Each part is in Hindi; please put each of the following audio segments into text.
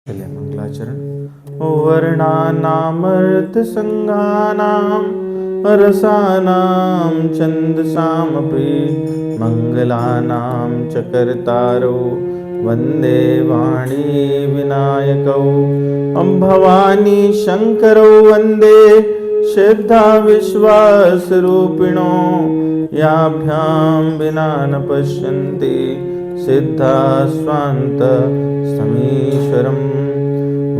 चलिए मंगलाचरण। वर्णानामर्थसंज्ञानां रसानां छन्दसामपि मङ्गलानां च कर्तारो वन्दे वाणी विनायकौ। भवानी शङ्करौ वन्दे श्रद्धा विश्वासरूपिणो याभ्यां विना न पश्यन्ति सिद्धा स्वान्त समीश्वरम्।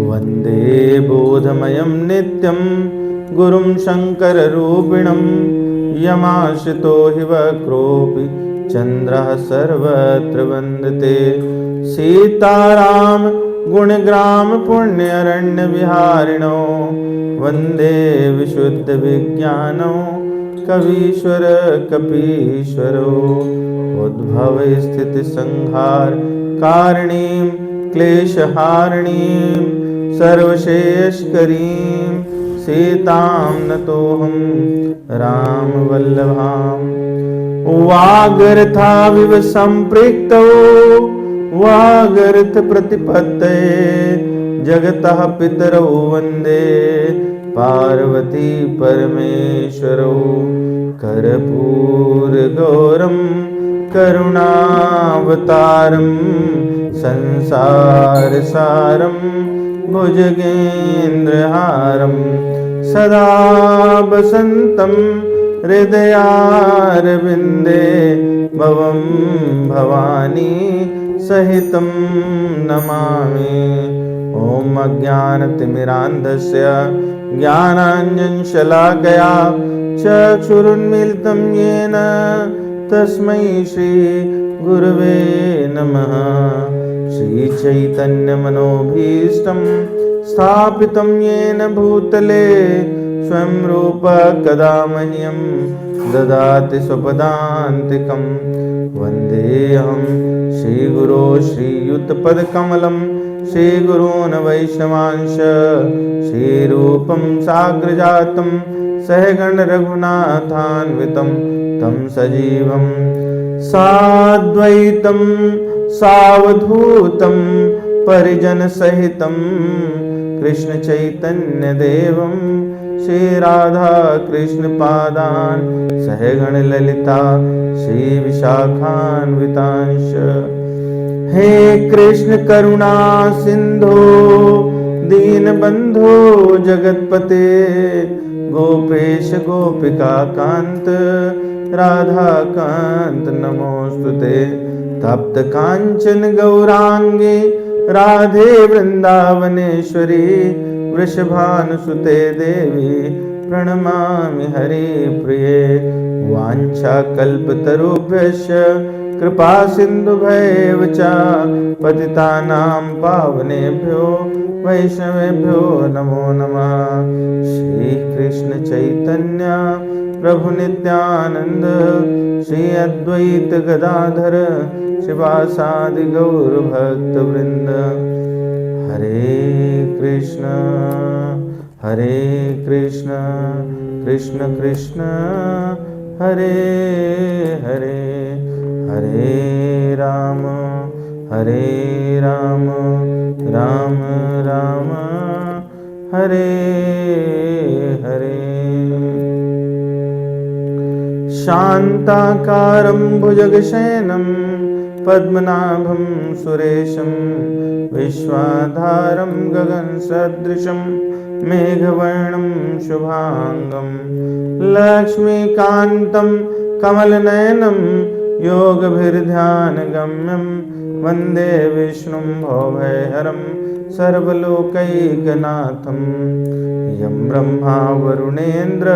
वन्दे बोधमयं नित्यं गुरुं शङ्कररूपिणं यमाश्रितो हि वक्रोऽपि चन्द्रः सर्वत्र वन्दते। सीताराम गुणग्राम पुण्यरण्यविहारिणो वन्दे विशुद्धविज्ञानो कवीश्वर कपीश्वरो। उद्भवस्थितिसंहार कारणीं क्लेशहारिणीं सर्वश्रेयस्करीं सीतां नतोऽहं रामवल्लभाम्। वागर्थाविव सम्पृक्तौ वागर्थप्रतिपत्तये जगतः पितरौ वन्दे पार्वती परमेश्वरौ। कर्पूरगौरं करुणावतारं संसारसारं भुजगेन्द्रहारं सदा वसन्तं हृदयारविन्दे भवं भवानी सहितं नमामि। ॐ अज्ञानतिमिरान्धस्य ज्ञानाञ्जनशलाकया चक्षुरुन्मीलितं येन तस्मै श्री गुरवे नमः। श्रीचैतन्यमनोभीष्टं स्थापितं येन भूतले स्वयं रूप कदा मह्यं ददाति स्वपदान्तिकं। वन्देऽहं श्रीगुरो श्रीयुतपदकमलं श्रीगुरून् वैष्णवांश श्रीरूपं साग्रजातं सहगण रघुनाथान्वितं तं सजीवं साद्वैतं सावधूतं परिजनसहितं कृष्णचैतन्यदेवं श्रीराधाकृष्णपादान् सहगण ललिता श्रीविशाखान्वितांश। हे कृष्ण करुणा सिंधो दीनबंधो जगतपते गोपेश गोपिका कांत राधा कांत नमोस्तुते। तप्त कांचन गौरांगे राधे वृंदावनेश्वरी वृषभानुसुते देवी प्रणमामि हरिप्रिये। वाञ्छाकल्पतरुभ्यश्च कृपा सिन्धुभ्येव च पतितानां पावनेभ्यो वैष्णवेभ्यो नमो नमः। श्रीकृष्ण चैतन्य प्रभु नित्यानंद श्री अद्वैत गदाधर शिवासादि गौर भक्त वृंद। हरे कृष्ण कृष्ण कृष्ण हरे हरे हरे राम राम राम हरे हरे। शान्ताकारं भुजगशयनं पद्मनाभं सुरेशं विश्वाधारं गगनसदृशं मेघवर्णं शुभांगं लक्ष्मीकान्तं कमलनयनं योगभिर्ध्यानगम्यं वन्दे विष्णुं भवभयहरं सर्वलोकैकनाथं। यं ब्रह्मा वरुणेन्द्र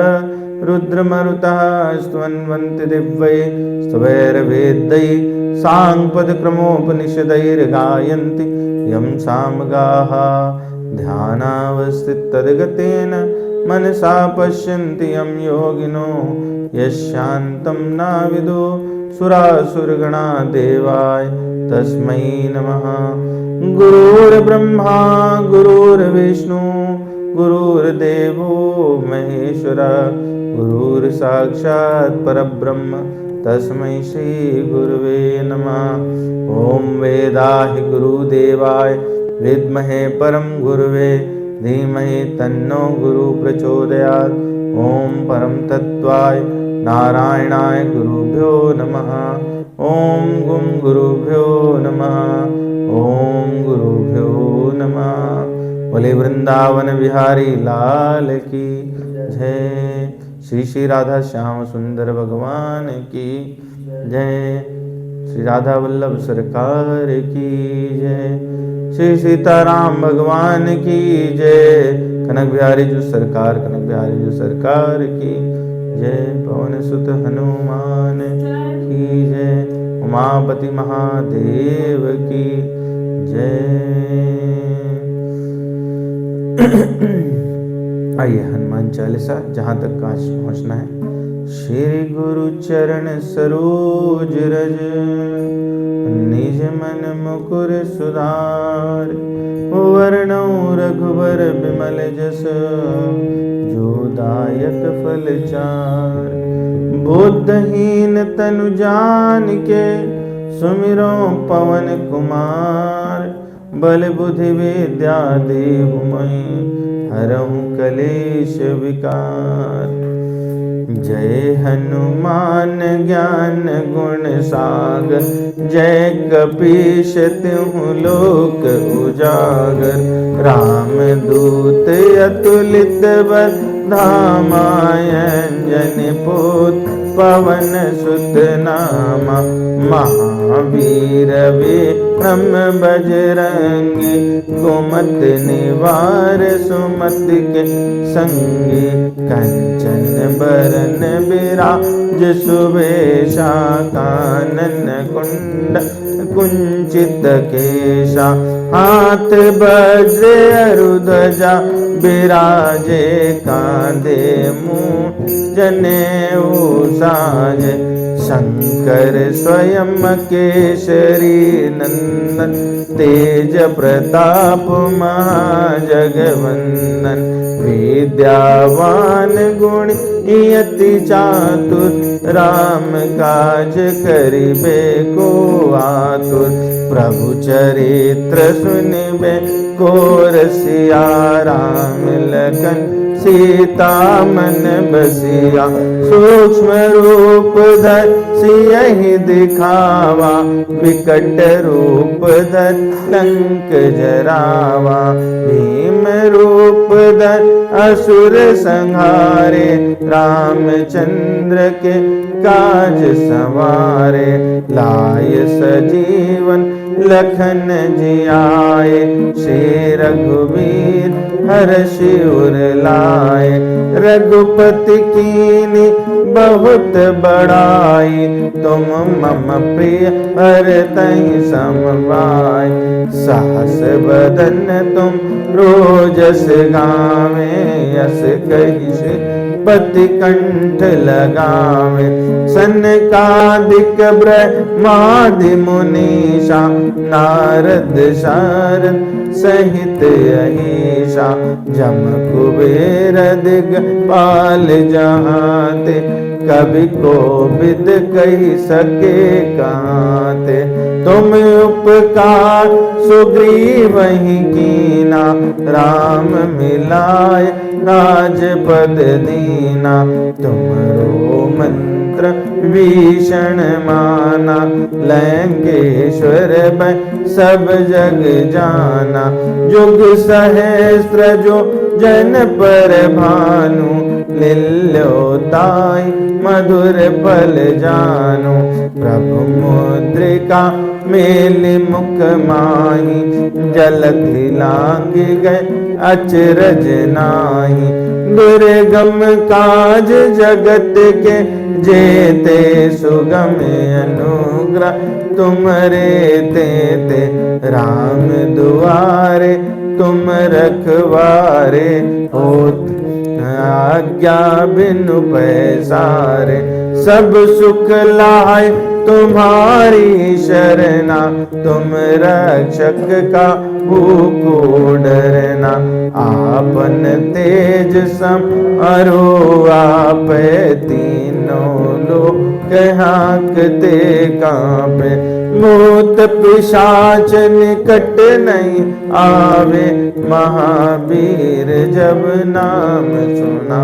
रुद्रमरुतः स्तवन्वन्ति दिव्यै स्तवैर्वेदैः साङ्गपदक्रमोपनिषदैर्गायन्ति यं सामगाः ध्यानावस्थिततद्गतेन मनसा पश्यन्ति यं योगिनो यशान्तं नाविदो सुरासुरगणा देवाय तस्मै नमः। गुरुर्ब्रह्मा गुरुर्विष्णु गुरुर्देवो महेश्वर गुरुर्साक्षात् परब्रह्म तस्मै श्री गुरुवे नमः। ओम वेदाहि गुरुदेवाय विद्महे परम गुरुवे धीमहि तन्नो गुरु प्रचोदयात्। ओम परम तत्वाय नारायणाय गुरुभ्यो नमः। ओम गुम गुरुभ्यो नमः। ओम गुरुभ्यो नमः। बोले वृंदावन बिहारी लाल की जय। श्री श्री राधा श्याम सुंदर भगवान की जय। श्री राधा वल्लभ सरकार की जय। श्री सीताराम भगवान की जय। कनक बिहारी जो सरकार, कनक बिहारी जो सरकार की जय। पवन सुत हनुमान की जय। उमापति महादेव की जय। आइए हनुमान चालीसा जहाँ तक आज पहुँचना है। श्री गुरु चरण सरोज रज निज मन मुकुर सुधार। वर्णौ रघुबर बिमल जस जो दायक फल चार। बुद्धहीन तनु जान के सुमिरो पवन कुमार। बल बुद्धि विद्या देहु मैं हरहु कलेश विकार। जय हनुमान ज्ञान गुण सागर। जय कपीश तिहुँ लोक उजागर। राम दूत अतुलित बल धामायंजन पुत्र पवन सुत नामा। महावीर विक्रम बजरंगी कुमति निवार सुमति के संगी। कंचन बरन बिराज सुबेशा। कानन कुंचित केशा। हाथ वज्र अरुध्वजा बिराजे। कांधे मूँछ जनेऊ साजे। शंकर स्वयं केसरी नंदन। तेज प्रताप महाजगवंदन। विद्यावान गुणी यति चातुर। राम काज करिबे को आतुर। प्रभु चरित्र सुनिबे को रसिया। राम लखन सीता मन बसिया। सूक्ष्म रूप धर सियहि दिखावा। विकट रूप धर लंक जरावा। भीम रूप धर असुर संहारे। रामचंद्र के काज सवारे। लाय सजीवन लखन जियाए। श्री रघुवीर हर्षि उर लाए। रघुपति कीनी बहुत बड़ाई। तुम मम प्रिय भरतहि समभाई। सहस बदन तुम रोजस गावे। यस कहि पति कंठ लगावे। सनकादिक ब्रह्मादि मुनीषा। नारद शारद सहित अहीशा। जम कुबेर दिगपाल जहाते। कवि कोविद कहि सके काते। तुम उपकार सुग्रीवहि कीना। राम मिलाय राजपद दीना। तुमरो मंत्र भीषण माना। लंकेश्वर भय सब जग जाना। जुग सहस्त्र जो जन पर भानु। लील्योताई मधुर फल जानु। प्रभु मुद्रिका मेलि मुख माही। जलधि लांघ गए अचरज नाही। दुर्गम काज जगत के जेते। सुगम अनुग्रह तुमरे तेते। राम दुआरे तुम रखवारे। होत आज्ञा बिनु पैसारे। सब सुख लाए तुम्हारी शरणा। तुम रक्षक का को डरना। आपन तेज सम अरो आप तीन तीनों लोग हाँकते कांपे, भूत पिशाच निकट नहीं आवे, महावीर जब नाम सुना।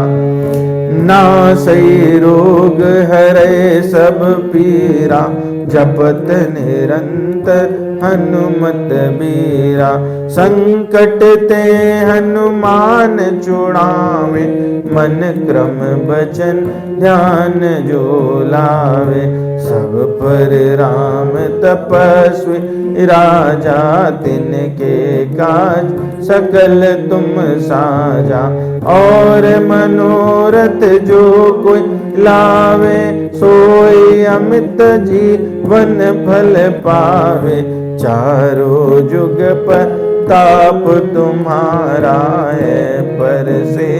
नासई रोग हरे सब पीरा, जपत निरंतर हनुमत बीरा। संकट ते हनुमान छुड़ावे, मन क्रम बचन ध्यान जो लावे। सब पर राम तपस्वी राजा, तिनके काज सकल तुम साजा। और मनोरथ जो कोई लावे, सोई अमित जीवन फल पावे। चारों जुग पर ताप तुम्हारा है, पर से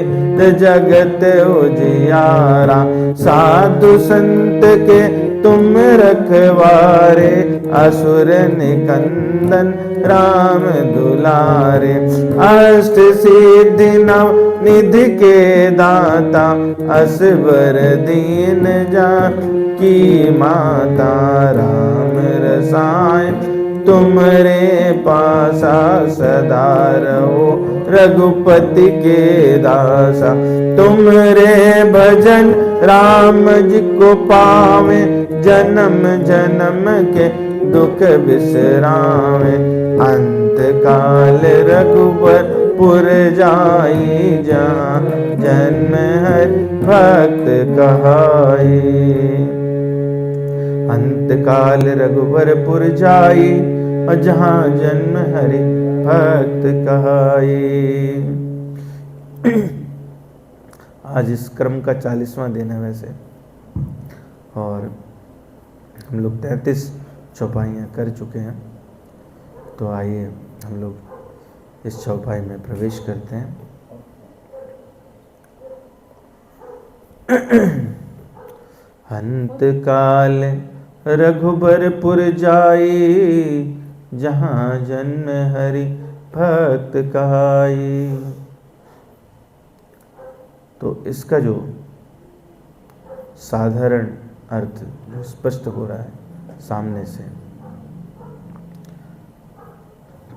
जगत उजियारा। साधु संत के तुम रखवारे, असुर निकंदन राम दुलारे। अष्ट सिद्धि नव निधि के दाता, असबर दीन जानकी माता। राम रसायन तुमरे पासा, सदा रहो रघुपति के दासा। तुमरे भजन राम जी को पावे, जन्म जन्म के दुख बिसरावे। अंत काल रघुबरपुर जाई, जहाँ जन्म हरि भक्त कहाई। अंत काल रघुबरपुर जाई, और जहाँ जन्म हरि भक्त कहाई। आज इस क्रम का 40वां दिन है वैसे, और हम लोग 33 चौपाइयाँ कर चुके हैं। तो आइए हम लोग इस चौपाई में प्रवेश करते हैं। अंत काल रघुबरपुर जाई, जहाँ जन्म हरि भक्त कहाई। तो इसका जो साधारण अर्थ जो स्पष्ट हो रहा है सामने से,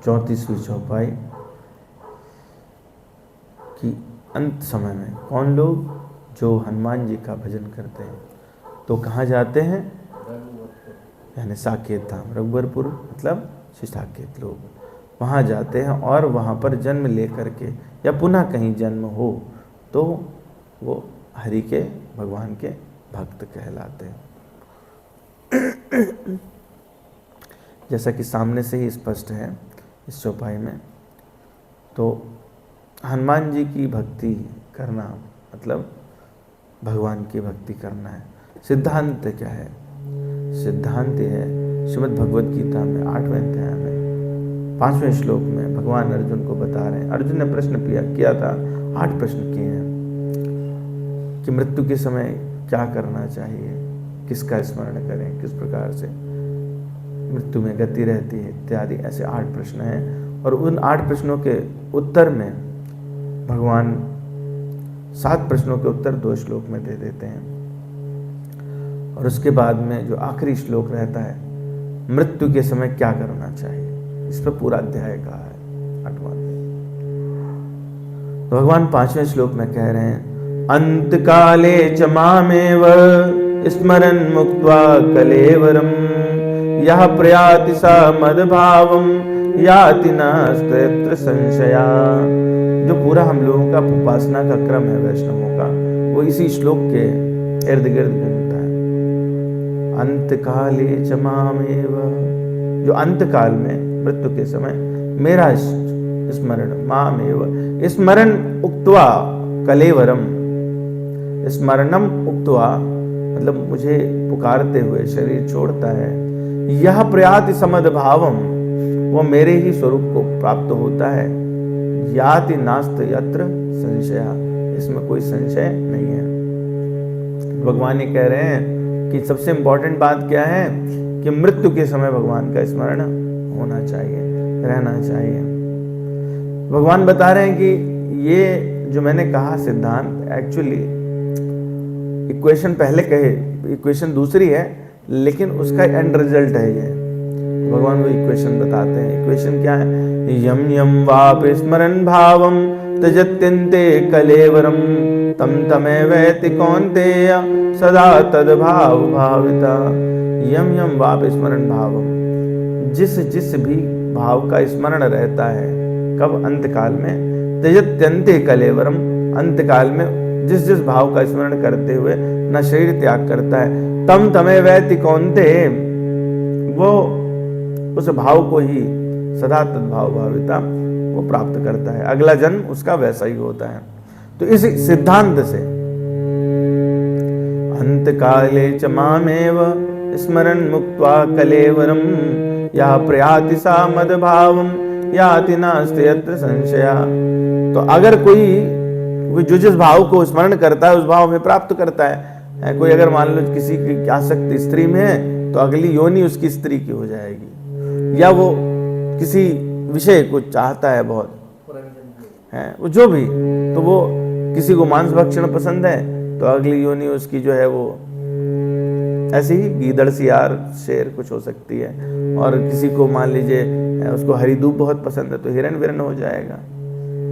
34वीं चौपाई कि अंत समय में कौन लोग जो हनुमान जी का भजन करते हैं तो कहाँ जाते हैं, यानी साकेत धाम। रघुबरपुर मतलब साकेत लोग वहाँ जाते हैं, और वहाँ पर जन्म लेकर के या पुनः कहीं जन्म हो तो वो हरि के भगवान के भक्त कहलाते हैं। जैसा कि सामने से ही स्पष्ट है इस चौपाई में, तो हनुमान जी की भक्ति करना मतलब भगवान की भक्ति करना है। सिद्धांत क्या है? सिद्धांत है श्रीमद् भगवद गीता में 8वें अध्याय में 5वें श्लोक में भगवान अर्जुन को बता रहे हैं। अर्जुन ने प्रश्न किया था, 8 प्रश्न किए हैं कि मृत्यु के समय क्या करना चाहिए, किसका स्मरण करें, किस प्रकार से मृत्यु में गति रहती है इत्यादि। ऐसे 8 प्रश्न हैं, और उन 8 प्रश्नों के उत्तर में भगवान 7 प्रश्नों के उत्तर 2 श्लोक में दे देते हैं। और उसके बाद में जो आखिरी श्लोक रहता है, मृत्यु के समय क्या करना चाहिए, इस पर पूरा अध्याय कहा है 8वां। तो भगवान 5वें श्लोक में कह रहे हैं, अंत काले च मामेव स्मरन् मुक्त्वा कलेवरम, यह प्रयाति सा मद्भावम याति नास्त्यत्र संशया। जो पूरा हम लोगों का उपासना का क्रम है वैष्णवों का, वो इसी श्लोक के इर्द गिर्द घूमता है। अंत काले च मामेव, जो अंत काल में मृत्यु के समय मेरा स्मरण, मामेव स्मरण उक्त्वा कलेवरम, स्मरणम उक्त्वा मतलब मुझे पुकारते हुए शरीर छोड़ता है। यह प्रयाति समद्भावम, वो मेरे ही स्वरूप को प्राप्त होता है। याति नास्त यत्र संशया, इसमें कोई संशय नहीं है। भगवान ये कह रहे हैं कि सबसे इंपॉर्टेंट बात क्या है कि मृत्यु के समय भगवान का स्मरण होना चाहिए, रहना चाहिए। भगवान बता रहे हैं कि ये जो मैंने कहा सिद्धांत, एक्चुअली इक्वेशन पहले कहे, इक्वेशन दूसरी है लेकिन उसका एंड रिजल्ट है ये। भगवान वो इक्वेशन बताते हैं। इक्वेशन क्या है? यम यम वाप स्मरण भावम त्यजत्यन्ते कलेवरम तम तमेवैति कौन्तेय सदा तद्भाव भाविता। यम यम वाप स्मरण भावम, जिस जिस भी भाव का स्मरण रहता है, कब? अंतकाल में। त्यजत्यन्ते कलेवरम, अंतकाल में जिस जिस भाव का स्मरण करते हुए न शरीर त्याग करता है, तम तमेवैति कौन्तेय, वो उस भाव को ही सदा तद्भाव भाविता वो प्राप्त करता है। अगला जन्म उसका वैसा ही होता है। तो इस सिद्धांत से अंतकाले च मामेव स्मरन् मुक्त्वा कलेवरम या प्रयाति सा मदभावम याति नास्ति यत्र संशया। तो अगर कोई जो जिस भाव को स्मरण करता है उस भाव में प्राप्त करता है। कोई अगर मान लो किसी की आसक्ति स्त्री में है तो अगली योनि उसकी स्त्री की हो जाएगी, या वो किसी विषय को चाहता है बहुत है, वो जो भी, तो वो किसी को मांस भक्षण पसंद है तो अगली योनि उसकी जो है वो ऐसी ही गीदड़ सियार शेर कुछ हो सकती है। और किसी को मान लीजिए उसको हरी दूब बहुत पसंद है तो हिरण विरण हो जाएगा।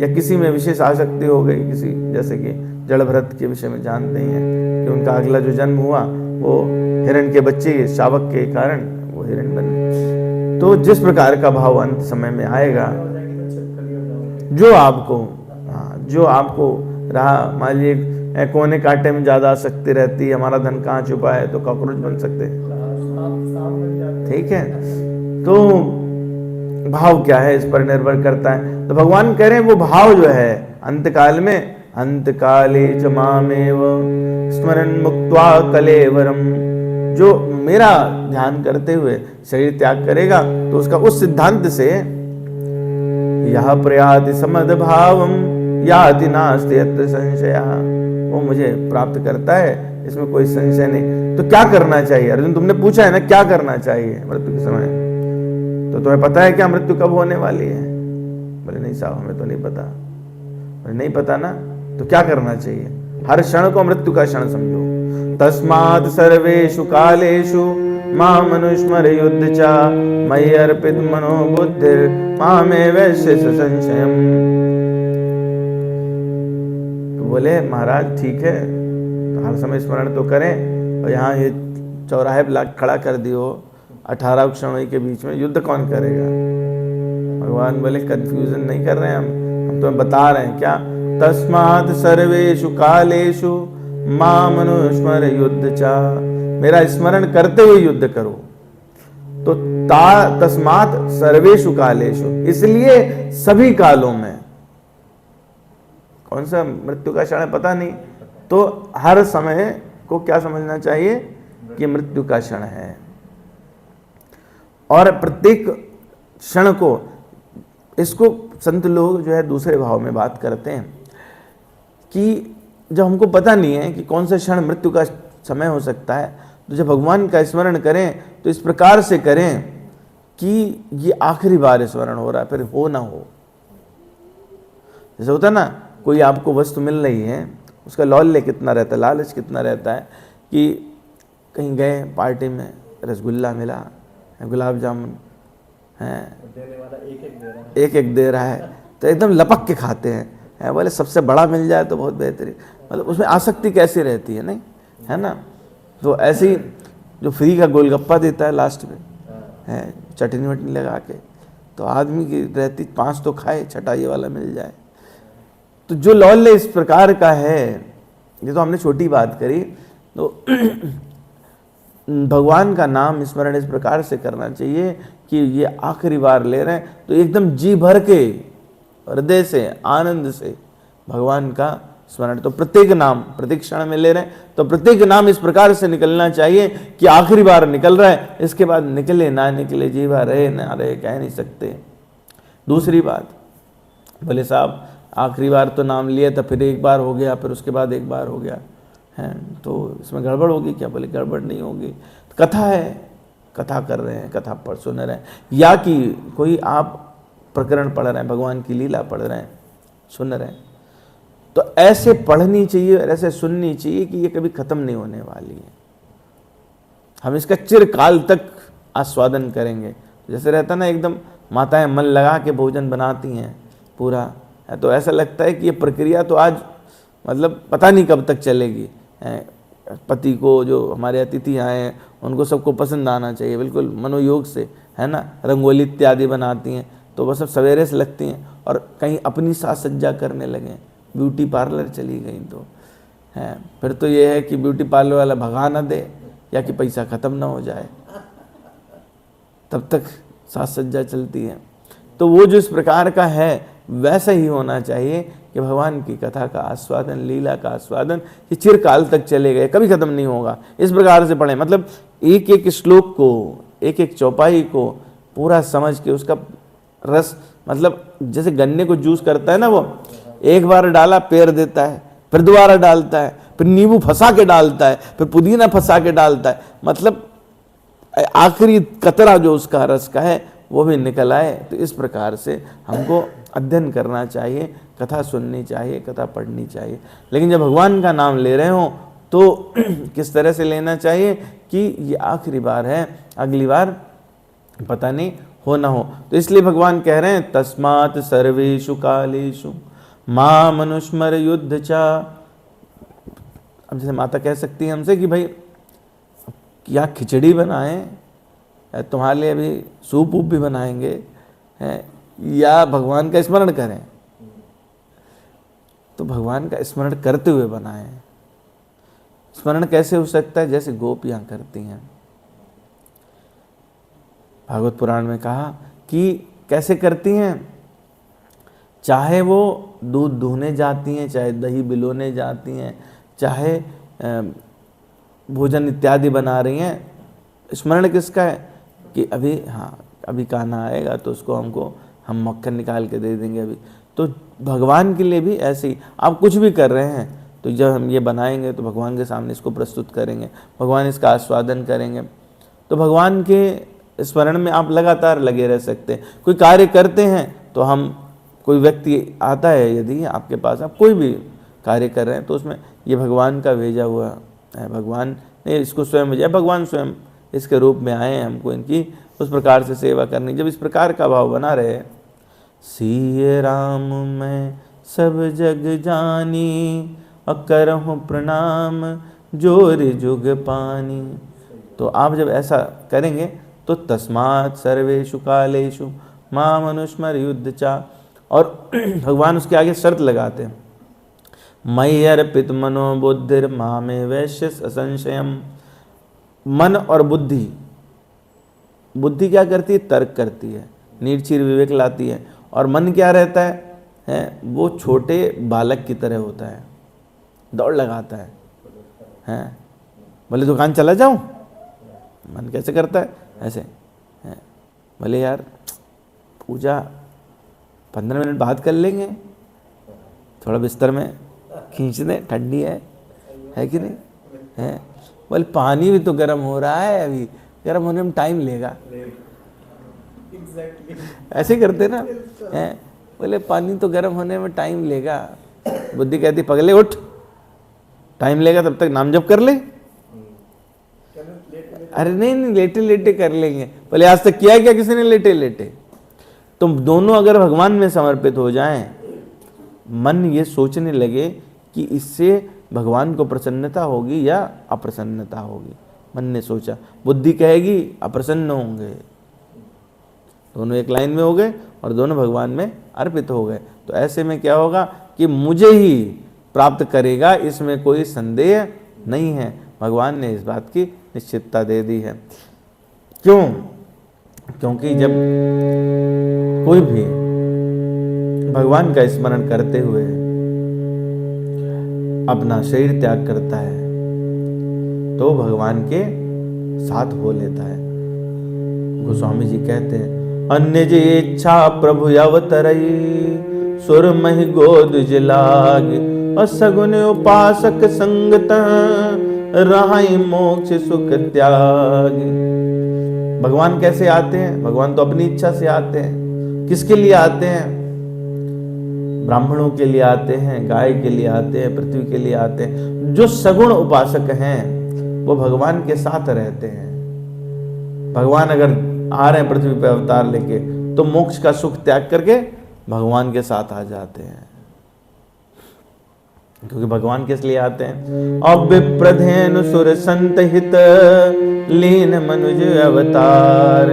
या किसी में विशेष आसक्ति हो गई किसी, जैसे कि जड़भरत के विषय में जानते ही हैं कि उनका अगला जो जन्म हुआ वो हिरण के बच्चे शावक के कारण वो हिरण बने। तो जिस प्रकार का भाव अंत समय में आएगा, जो आपको रहा, मान लीजिए कोने कांटे में ज्यादा आसक्ति रहती है, हमारा धन कहाँ छुपा है, तो कॉकरोच बन सकते हैं। ठीक है, तो भाव क्या है इस पर निर्भर करता है। तो भगवान कह रहे हैं वो भाव जो है अंतकाल में, अंतकाले च मामेव स्मरन् मुक्त्वा कलेवरम, जो मेरा ध्यान करते हुए शरीर त्याग करेगा तो उसका उस सिद्धांत से यह प्रयाति समद भावम याति नास्ति यत्र संशया, वो मुझे प्राप्त करता है, इसमें कोई संशय नहीं। तो क्या करना चाहिए अर्जुन? तुमने पूछा है ना क्या करना चाहिए मृत्यु के समय, तो तुम्हें पता है क्या मृत्यु कब होने वाली है? बोले नहीं साहब हमें तो नहीं पता। बोले नहीं पता ना, तो क्या करना चाहिए? हर क्षण को मृत्यु का क्षण समझो। तस्मात् सर्वेषु कालेषु माम अनुस्मर युद्ध चा मयि अर्पित मनो बुद्धिर मामेवैष्य संशयम्। तो बोले महाराज ठीक है, तो हर समय स्मरण तो करें, और यहाँ ये चौराहे पर खड़ा कर दियो 18 क्षणों के बीच में, युद्ध कौन करेगा? भगवान बोले कंफ्यूजन नहीं कर रहे हैं हम तुम्हें बता रहे हैं क्या। तस्मात् सर्वेषु कालेषु माम अनुस्मर युद्ध चा, मेरा स्मरण करते हुए युद्ध करो। तो तस्मात् सर्वेषु कालेषु, इसलिए सभी कालों में। कौन सा मृत्यु का क्षण है पता नहीं, तो हर समय को क्या समझना चाहिए कि मृत्यु का क्षण है। और प्रत्येक क्षण को, इसको संत लोग जो है दूसरे भाव में बात करते हैं कि जब हमको पता नहीं है कि कौन सा क्षण मृत्यु का समय हो सकता है, तो जब भगवान का स्मरण करें तो इस प्रकार से करें कि ये आखिरी बार स्मरण हो रहा है, फिर हो ना हो। जैसे होता ना, कोई आपको वस्तु मिल रही है, उसका लौल्य कितना रहता है, लालच कितना रहता है कि कहीं गए पार्टी में रसगुल्ला मिला, गुलाब जामुन है, एक एक दे रहा है, तो एकदम लपक के खाते हैं। बोले सबसे बड़ा मिल जाए तो बहुत बेहतरीन, मतलब उसमें आसक्ति कैसी रहती है, नहीं है ना। तो ऐसी जो फ्री का गोलगप्पा देता है लास्ट में है, चटनी वटनी लगा के, तो आदमी की रहती 5 तो खाए, छठा ये वाला मिल जाए। तो जो लौल्य इस प्रकार का है, ये तो हमने छोटी बात करी। तो भगवान का नाम स्मरण इस प्रकार से करना चाहिए कि ये आखिरी बार ले रहे हैं तो एकदम जी भर के हृदय से आनंद से भगवान का स्मरण। तो प्रत्येक नाम प्रत्येक क्षण में ले रहे हैं तो प्रत्येक नाम इस प्रकार से निकलना चाहिए कि आखिरी बार निकल रहा है, इसके बाद निकले ना निकले, जीवा रहे ना रहे कह नहीं सकते। दूसरी बात, बोले साहब आखिरी बार तो नाम लिया था, फिर एक बार हो गया, फिर उसके बाद एक बार हो गया है, तो इसमें गड़बड़ होगी क्या? बोले गड़बड़ नहीं होगी, कथा है, कथा कर रहे हैं, कथा पर सुन रहे हैं, या कि कोई आप प्रकरण पढ़ रहे हैं, भगवान की लीला पढ़ रहे हैं, सुन रहे हैं, तो ऐसे पढ़नी चाहिए और ऐसे सुननी चाहिए कि ये कभी खत्म नहीं होने वाली है, हम इसका चिरकाल तक आस्वादन करेंगे। जैसे रहता ना, एकदम माताएं मन लगा के भोजन बनाती हैं पूरा, तो ऐसा लगता है कि ये प्रक्रिया तो आज मतलब पता नहीं कब तक चलेगी। पति को, जो हमारे अतिथि आए हैं, उनको सबको पसंद आना चाहिए बिल्कुल मनोयोग से, है ना। रंगोली इत्यादि बनाती हैं तो वह सब सवेरे से लगती हैं, और कहीं अपनी साज सज्जा करने लगे, ब्यूटी पार्लर चली गई तो है, फिर तो ये है कि ब्यूटी पार्लर वाला भगा ना दे या कि पैसा ख़त्म ना हो जाए, तब तक साज सज्जा चलती है। तो वो जो इस प्रकार का है वैसा ही होना चाहिए कि भगवान की कथा का आस्वादन, लीला का आस्वादन ये चिरकाल तक चलेगा, कभी खत्म नहीं होगा। इस प्रकार से पढ़ें, मतलब एक एक श्लोक को, एक एक चौपाई को पूरा समझ के उसका रस, मतलब जैसे गन्ने को जूस करता है ना, वो एक बार डाला पेर देता है, फिर दोबारा डालता है, फिर नींबू फंसा के डालता है, फिर पुदीना फंसा के डालता है, मतलब आखिरी कतरा जो उसका रस का है वो भी निकल आए। तो इस प्रकार से हमको अध्ययन करना चाहिए, कथा सुननी चाहिए, कथा पढ़नी चाहिए। लेकिन जब भगवान का नाम ले रहे हो तो किस तरह से लेना चाहिए कि ये आखिरी बार है, अगली बार पता नहीं हो ना हो। तो इसलिए भगवान कह रहे हैं तस्मात् सर्वेषु कालेषु माम अनुस्मर युद्ध चा। अब जैसे माता कह सकती है हमसे कि भाई या खिचड़ी बनाएं, तुम्हारे लिए अभी सूप वूप भी बनाएंगे, हैं, या भगवान का स्मरण करें। तो भगवान का स्मरण करते हुए बनाएं। स्मरण कैसे हो सकता है? जैसे गोपियां करती हैं। भागवत पुराण में कहा कि कैसे करती हैं, चाहे वो दूध दूहने जाती हैं, चाहे दही बिलोने जाती हैं, चाहे भोजन इत्यादि बना रही हैं, स्मरण किसका है कि अभी, हाँ अभी कान्हा आएगा तो उसको हम मक्खन निकाल के दे देंगे अभी। तो भगवान के लिए भी ऐसे ही, आप कुछ भी कर रहे हैं तो जब हम ये बनाएंगे तो भगवान के सामने इसको प्रस्तुत करेंगे, भगवान इसका आस्वादन करेंगे। तो भगवान के स्मरण में आप लगातार लगे रह सकते हैं। कोई कार्य करते हैं तो हम, कोई व्यक्ति आता है यदि आपके पास, आप कोई भी कार्य कर रहे हैं तो उसमें ये भगवान का भेजा हुआ है, भगवान ने इसको स्वयं भेजा, भगवान स्वयं इसके रूप में आए हैं हमको इनकी उस प्रकार से सेवा करनी। जब इस प्रकार का भाव बना रहे, सिय राम मैं सब जग जानी, और करहूँ प्रणाम जोर जुग पानी। तो आप जब ऐसा करेंगे तो तस्मात् सर्वेषु कालेषु माम अनुस्मर युद्ध चा। और भगवान उसके आगे शर्त लगाते हैं, मयि अर्पित मनो बुद्धिर मामे वैश्य असंशयम। मन और बुद्धि, बुद्धि क्या करती है? तर्क करती है, निर्चीर विवेक लाती है। और मन क्या रहता है? वो छोटे बालक की तरह होता है, दौड़ लगाता है। बोले दुकान चला जाऊं, मन कैसे करता है? ऐसे है। बोले यार पूजा 15 मिनट बाद कर लेंगे, थोड़ा बिस्तर में खींच दें, ठंडी है कि नहीं है? बोले पानी भी तो गर्म हो रहा है, अभी गर्म होने में टाइम लेगा। ऐसे करते ना हैं। बोले पानी तो गर्म होने में टाइम लेगा। बुद्धि कहती पगले उठ, टाइम लेगा तब तक नाम जप कर ले। अरे नहीं, लेटे लेटे कर लेंगे। बोले आज तक किया क्या किसी ने लेटे लेटे? तुम दोनों अगर भगवान में समर्पित हो जाएं, मन ये सोचने लगे कि इससे भगवान को प्रसन्नता होगी या अप्रसन्नता होगी। मन ने सोचा, बुद्धि कहेगी अप्रसन्न होंगे, दोनों एक लाइन में हो गए और दोनों भगवान में अर्पित हो गए। तो ऐसे में क्या होगा कि मुझे ही प्राप्त करेगा, इसमें कोई संदेह नहीं है। भगवान ने इस बात की निश्चितता दे दी है। क्यों? क्योंकि जब कोई भी भगवान का स्मरण करते हुए अपना शरीर त्याग करता है तो भगवान के साथ हो लेता है। गोस्वामी जी कहते हैं, अन्य जे इच्छा प्रभु अवतरई, सुर महि गोद जिलाग, और सगुन उपासक संगत, रहाई मोक्ष सुख त्याग। भगवान कैसे आते हैं? भगवान तो अपनी इच्छा से आते हैं। किसके लिए आते हैं? ब्राह्मणों के लिए आते हैं, गाय के लिए आते हैं, पृथ्वी के लिए आते हैं। जो सगुण उपासक हैं वो भगवान के साथ रहते हैं। भगवान अगर आ रहे हैं पृथ्वी पर अवतार लेके तो मोक्ष का सुख त्याग करके भगवान के साथ आ जाते हैं, क्योंकि भगवान किस लिए आते हैं? अविप्रधेनु सुर संत हित लीन मनुज अवतार,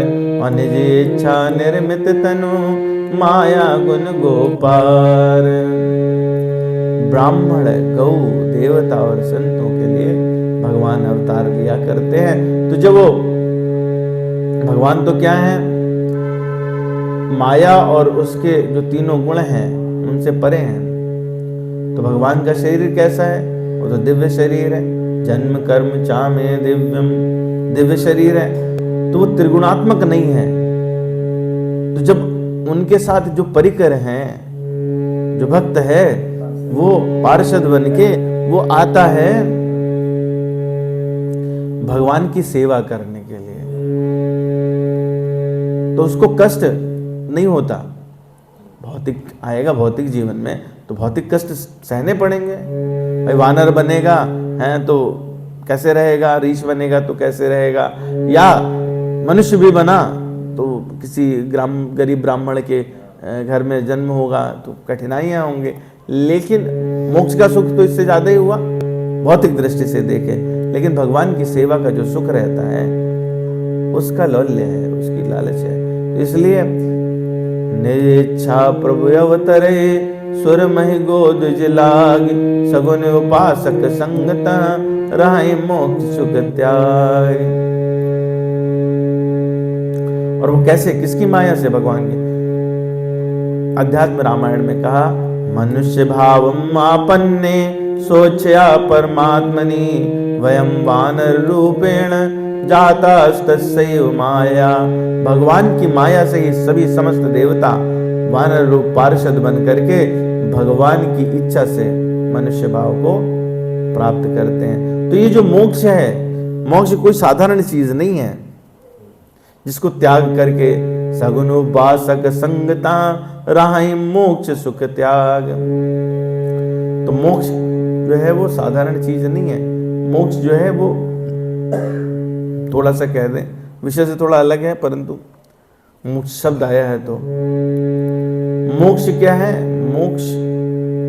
निज इच्छा निर्मित तनु माया गुण गोपार। ब्राह्मण, गौ, देवता और संतों के लिए भगवान अवतार लिया करते हैं। तो जब वो भगवान तो क्या है? माया और उसके जो तीनों गुण हैं उनसे परे हैं। तो भगवान का शरीर कैसा है? वो तो दिव्य शरीर है। जन्म कर्म चामे दिव्यम, दिव्य शरीर है। तो वो त्रिगुणात्मक नहीं है। तो जब उनके साथ जो परिकर हैं, जो भक्त है, वो पार्षद बन के वो आता है भगवान की सेवा करने के लिए, तो उसको कष्ट नहीं होता। भौतिक आएगा, भौतिक जीवन में तो भौतिक कष्ट सहने पड़ेंगे। भाई वानर बनेगा है तो कैसे रहेगा, ऋषि बनेगा तो कैसे रहेगा, या मनुष्य भी बना तो किसी गरीब ब्राह्मण के घर में जन्म होगा तो कठिनाइयां होंगे। लेकिन मोक्ष का सुख तो इससे ज्यादा ही हुआ भौतिक दृष्टि से देखे। लेकिन भगवान की सेवा का जो सुख रहता है उसका लौल्य है, उसकी लालच है। तो इसलिए निच्छा प्रभु अवतरे सुर महि गोद जिलाग, सगुन उपासक संगता राय मोक्ष सुख त्याग। और वो कैसे, किसकी माया से? भगवान की। अध्यात्म रामायण में कहा, मनुष्य भावम आपन्ने सोचया परमात्मनि, वयम वानर रूपेण जातास्तस्यैव माया। भगवान की माया से ही सभी समस्त देवता वानर रूप पार्षद बन करके भगवान की इच्छा से मनुष्य भाव को प्राप्त करते हैं। तो ये जो मोक्ष है, मोक्ष कोई साधारण चीज नहीं है जिसको त्याग करके सगुन उपासक संगता राहि मोक्ष सुख त्याग। तो मोक्ष जो है वो साधारण चीज नहीं है। मोक्ष जो है वो थोड़ा सा कह दें विषय से थोड़ा अलग है, परंतु मोक्ष शब्द आया है तो मोक्ष क्या है? मोक्ष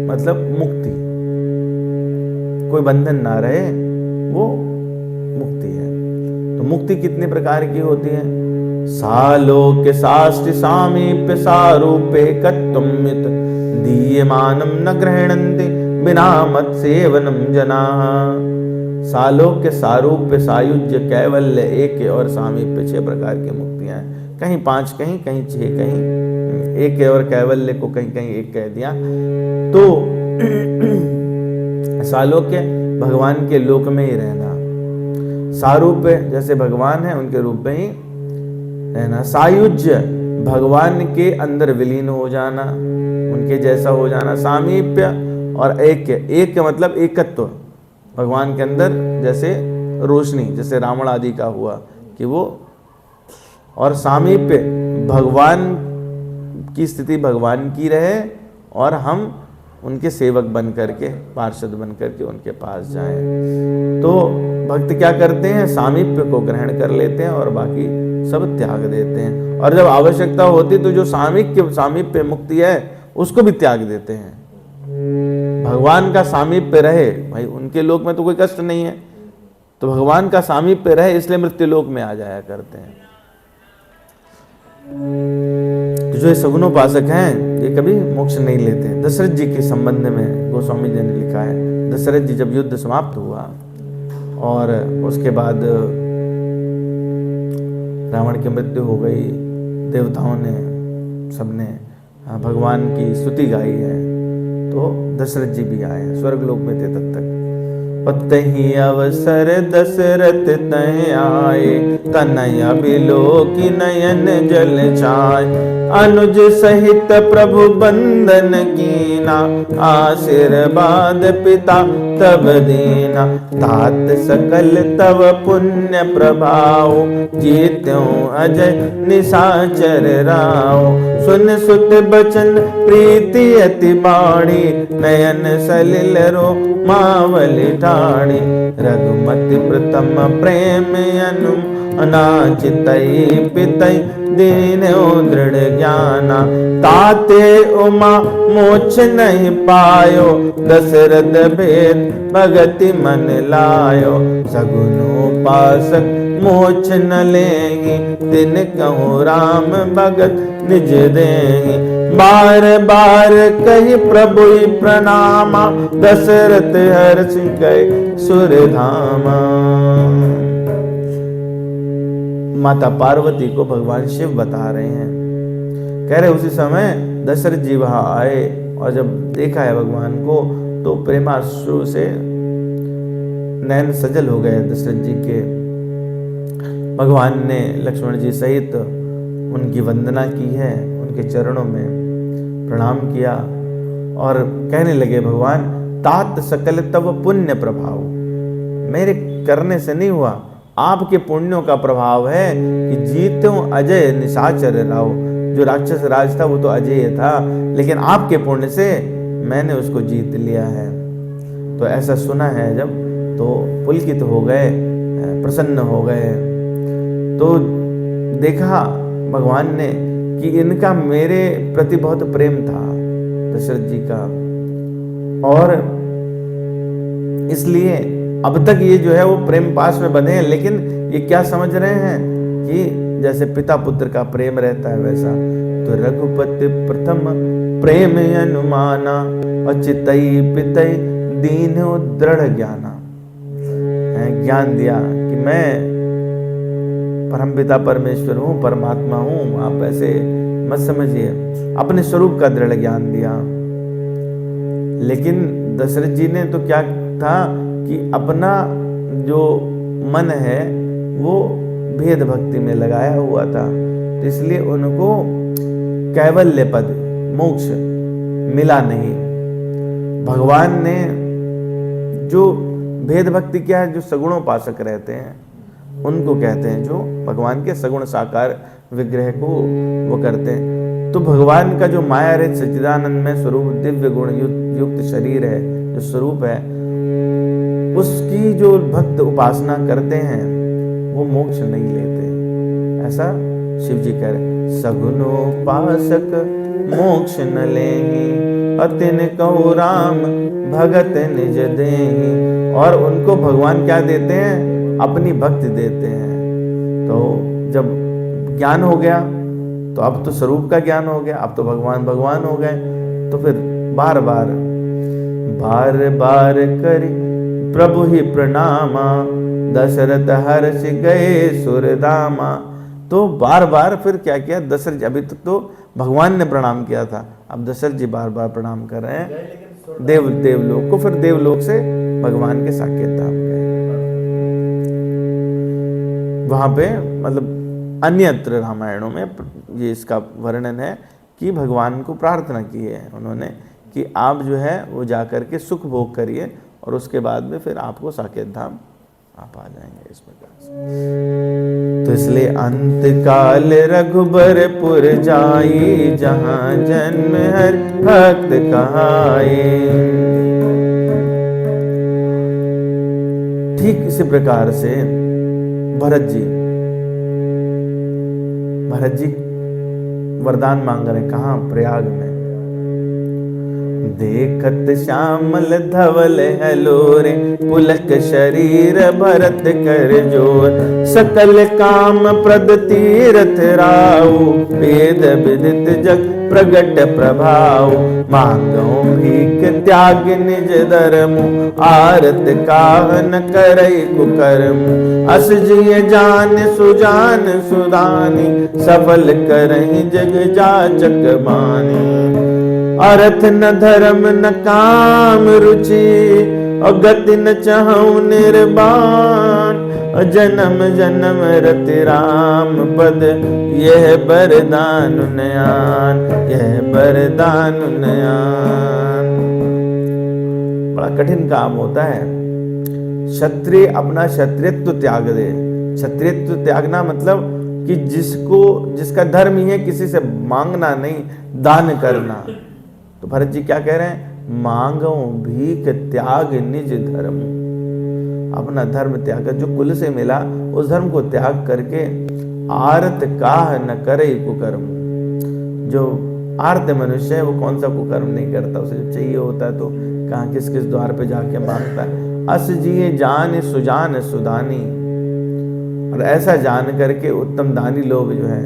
मतलब मुक्ति, कोई बंधन ना रहे, वो मुक्ति है। तो मुक्ति कितने प्रकार की होती है? सालोक्य शास्त्र सामीप्य सारूपे कत्वमित दीयमानम न गृह्णन्ति बिना मत सेवनम जना। सालोक्य, सारूप्य, सायुज्य, कैवल्य, एक और सामीप्य, 6 प्रकार की मुक्तियां हैं। कहीं 5, कहीं 6, कहीं एक और कैवल्य को कहीं एक कह दिया। तो सालोक्य भगवान के लोक में ही रहना, सारूप्य जैसे भगवान है उनके रूप में ही रहना, सायुज्य भगवान के अंदर विलीन हो जाना, उनके जैसा हो जाना, सामीप्य और एक मतलब एकत्व, भगवान के अंदर जैसे रोशनी, जैसे रावण आदि का हुआ कि वो, और सामीप्य भगवान की स्थिति भगवान की रहे और हम उनके सेवक बन करके, पार्षद बन करके उनके पास जाएं। तो भक्त क्या करते हैं? सामीप्य को ग्रहण कर लेते हैं और बाकी सब त्याग देते हैं। और जब आवश्यकता होती तो जो सामीप्य मुक्ति है उसको भी त्याग देते हैं। भगवान का सामीप्य रहे, भाई उनके लोक में तो कोई कष्ट नहीं है, तो भगवान का सामीप्य रहे इसलिए मृत्यु लोक में आ जाया करते हैं। तो जो सगुनोपासक हैं ये कभी मोक्ष नहीं लेते। दशरथ जी के संबंध में गोस्वामी जी ने लिखा है, दशरथ जी जब युद्ध समाप्त हुआ और उसके बाद रावण की मृत्यु हो गई, देवताओं ने सबने भगवान की स्तुति गाई है, तो दशरथ जी भी आए, स्वर्गलोक में थे तब तक। पतहि अवसर दशरथ तह आए, तनय बिलोकी नयन जल छाय, अनुज सहित प्रभु बंदन कीना, आशीर्वाद पिता तब दीना। तात सकल तव पुण्य प्रभाव, जीत्यो अजय निशाचर राव। सुन सुत बचन प्रीति अति बाणी, नयन सलिल रो मावली ठाणी। रघुमति प्रथम प्रेम अनु, अनाचितई पितई दीन्यो दृढ़ ज्ञाना। ताते उमा मोक्ष नहीं पायो, दशरथ भेद भगति मन लायो। सगुनोपासक मोक्ष न लेंगी, तिन कहूँ राम भगत निज देंगी। बार बार कही प्रभु प्रणामा, दशरथ हर्ष गए सुरधामा। माता पार्वती को भगवान शिव बता रहे हैं, कह रहे उसी समय दशरथ जी वहां आए और जब देखा है भगवान को तो प्रेमाश्रु से नयन सजल हो गए दशरथ जी के। भगवान ने लक्ष्मण जी सहित उनकी वंदना की है, उनके चरणों में प्रणाम किया और कहने लगे भगवान, तात सकल तव पुण्य प्रभाव। मेरे करने से नहीं हुआ, आपके पुण्यों का प्रभाव है कि जीत्यो अजय निशाचर राव। जो राक्षस राज था वो तो अजय था, लेकिन आपके पुण्य से मैंने उसको जीत लिया है। तो ऐसा सुना है जब, तो पुलकित हो गए, प्रसन्न हो गए। तो देखा भगवान ने कि इनका मेरे प्रति बहुत प्रेम था दशरथ जी का, और इसलिए अब तक ये जो है वो प्रेम पास में बने हैं। लेकिन ये क्या समझ रहे हैं कि जैसे पिता पुत्र का प्रेम रहता है वैसा। तो रघुपति प्रथम प्रेम अनुमाना, अचितई पितई दीन्यो दृढ़ ज्ञाना। ज्ञान दिया कि मैं परमपिता परमेश्वर हूँ, परमात्मा हूँ, आप ऐसे मत समझिए। अपने स्वरूप का दृढ़ ज्ञान दिया। लेकिन दशरथ जी ने तो क्या था कि अपना जो मन है वो भेद भक्ति में लगाया हुआ था, तो इसलिए उनको कैवल्य पद मोक्ष मिला नहीं। भगवान ने जो भेद भक्ति क्या है, जो सगुणोपासक रहते हैं उनको कहते हैं, जो भगवान के सगुण साकार विग्रह को वो करते हैं। तो भगवान का जो माया रहित सच्चिदानंद में स्वरूप दिव्य गुण युक्त शरीर है, जो स्वरूप है, उसकी जो भक्त उपासना करते हैं वो मोक्ष नहीं लेते। ऐसा शिव जी कह रहे, सगुनोपासक मोक्ष न लेंगे, अतिन कहु राम भगत निज देंगे। और उनको भगवान क्या देते हैं? अपनी भक्ति देते हैं। तो जब ज्ञान हो गया तो अब तो स्वरूप का ज्ञान हो गया, अब तो भगवान भगवान हो गए। तो फिर बार बार करी प्रभु ही प्रणामा, दशरथ हर्ष गए सुरधामा। तो बार बार फिर क्या किया दशरथ जी? अभी तक तो भगवान ने प्रणाम किया था, अब दशरथ जी बार बार प्रणाम कर रहे हैं देवलोक को। फिर देवलोक से भगवान के साकेत धाम गए। वहां पे मतलब अन्यत्र रामायणों में ये इसका वर्णन है कि भगवान को प्रार्थना की है उन्होंने कि आप जो है वो जाकर के सुख भोग करिए और उसके बाद में फिर आपको साकेत धाम आप आ जाएंगे। इस प्रकार से तो इसलिए अंत काल रघुबरपुर जाई, जहां जन्म हर भक्त कहाए। ठीक इसी प्रकार से भरत जी वरदान मांग रहे, कहाँ? प्रयाग में। देखत श्यामल धवल हलोरे, पुलक शरीर भरत कर जोर। सकल काम प्रद तीरथ राऊ, वेद विदित जग प्रगट प्रभाव। मांगो भीख त्याग निज धर्म, आरत काहन करई कुकर्म। अस जिय जान सुजान सुदानी, सफल करहि जग जाचक बानी। अर्थ न धर्म न काम रुचि, और गति न चाहूं निर्वाण। जन्म जन्म रति राम पद, यह बरदान नयान, यह बरदान नयान। बड़ा कठिन काम होता है। क्षत्रिय अपना क्षत्रियत्व त्याग दे। क्षत्रियत्व त्यागना मतलब कि जिसका धर्म ही है किसी से मांगना नहीं, दान करना। तो भरत जी क्या कह रहे हैं? मांगो भीख त्याग निज धर्म। अपना धर्म त्याग कर, जो कुल से मिला उस धर्म को त्याग करके आर्त काह न करे कुकर्म। जो आर्त मनुष्य है वो कौन सा कुकर्म नहीं करता, उसे जो चाहिए होता है तो कहाँ किस किस द्वार पे जाके मांगता है। अस जिए जान सुजान सुदानी। और ऐसा जान करके उत्तम दानी लोग जो है,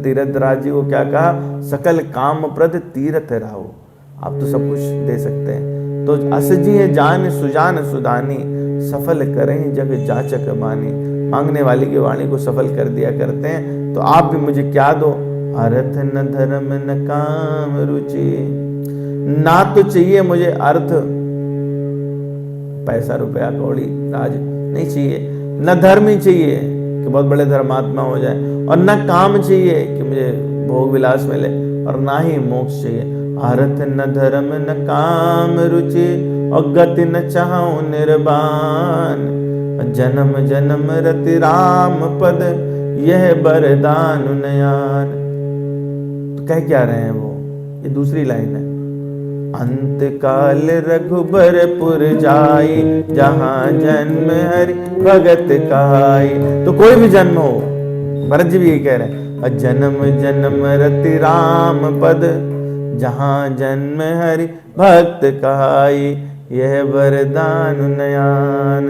तीरथ राज जी को क्या कहा? सकल काम प्रद तीरथ राहो। आप तो सब कुछ दे सकते हैं। तो अस जिए जान सुजान सुदानी, सफल करें जग जाचक बानी। मांगने वाली की वाणी को सफल कर दिया करते हैं। तो आप भी मुझे क्या दो? अर्थ न धर्म न काम रुचि। ना तो चाहिए मुझे अर्थ, पैसा रुपया कौड़ी राज नहीं चाहिए, न धर्म ही चाहिए कि बहुत बड़े धर्मात्मा हो जाए, और न काम चाहिए कि मुझे भोग विलास मिले, और ना ही मोक्ष चाहिए। अर्थ न धर्म न काम रुचि, और गति न चाहूं निर्वाण। जन्म जन्म रति राम पद, यह बरदान नयान। तो कह क्या रहे हैं वो? ये दूसरी लाइन है। अंत काल रघुबरपुर जाई, जहां जन्म हरि भगत कहाई। तो कोई भी जन्म हो, भरत जी भी यही कह रहे हैं, जन्म जन्म रति राम पद, जहां जन्म हरि भक्त कहाई, यह वरदान नयान।